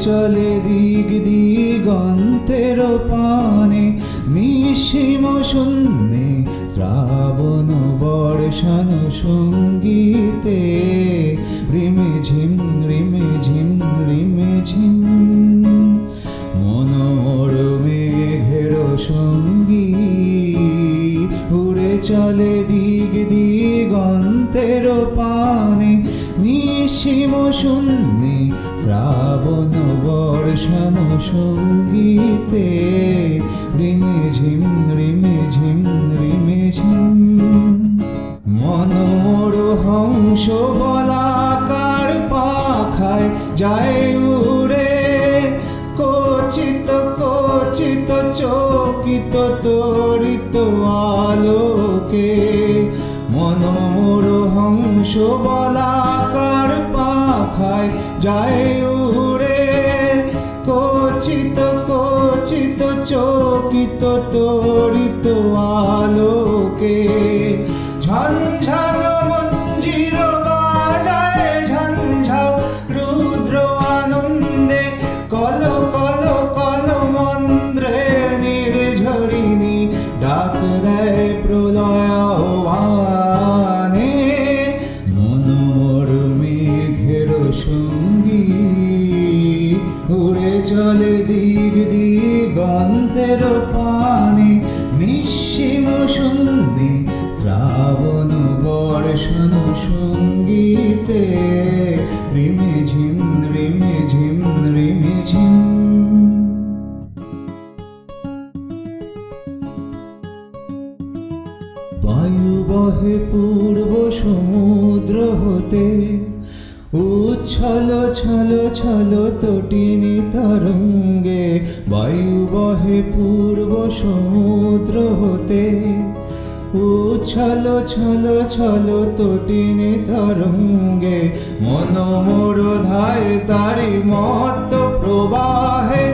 চলে দিগ দিগন্তের পানে, নিঃসীম শূন্যে শ্রাবণ বর্ষণ সঙ্গীতে, রিমে ঝিম রিমে ঝিম রিমে ঝিম। মনোর মেঘের সঙ্গী উড়ে চলে দিগ দিগন্তের পানে, নিঃসীম শূন্যে শ্রাবণ বর্ষণ সঙ্গীতে, রিমে ঝিম রিমে ঝিম রিমে ঝিম। মনোর হংস বলাকার পাখায় যায় উড়ে, কচিত কচিত চকিত তরিত আলোকে। মনোর হংস বলাকার পাখায় যায় উড়ে, কচিত কচিত চকিত তরিত আলোকে। ঝনঝন মঞ্জির বাজায় ঝনঝাও রুদ্র আনন্দে, কল কল কল মন্দ্রে নির্ঝরিণী ডাক দেয় প্রলয় আহ্বানে। মনোর মেঘের সঙ্গী উড়ে চলে দিগ দিগন্তের পানে, নিঃসীম শূন্যে শ্রাবণ বর্ষণ সঙ্গীতে, রিমে ঝিম রিমে ঝিম রিমে ঝিম। বায়ু বহে পূর্ব সমুদ্র হতে, উচ্ছল ছল ছল তটিনী তরঙ্গে। বায়ু বহে পূর্ব সমুদ্র হতে, উচ্ছল ছল ছল তটিনী তরঙ্গে। মনোমোর ধায় তারি মত্ত প্রবাহে,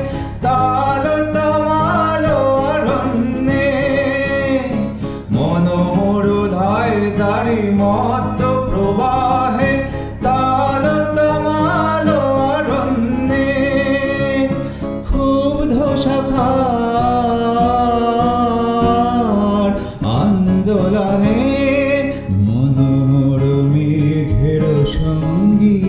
তাল তমাল অরণ্যে। মনোমোর ধায় তারি মত্ত প্রবাহে, তাল তমাল অরণ্যে। ক্ষুব্ধ শাখার আন্দোলনে, মনোমোর মেঘের সঙ্গী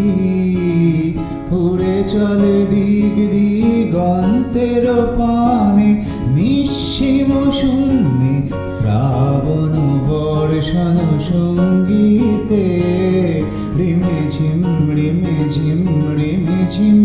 উড়ে চলে দিগ দিগন্তের পানে, নিঃসীম শূন্যে শ্রাবণ বর্ষণ সঙ্গীতে, রিমে ঝিম রিমে ঝিম রিমে ঝিম।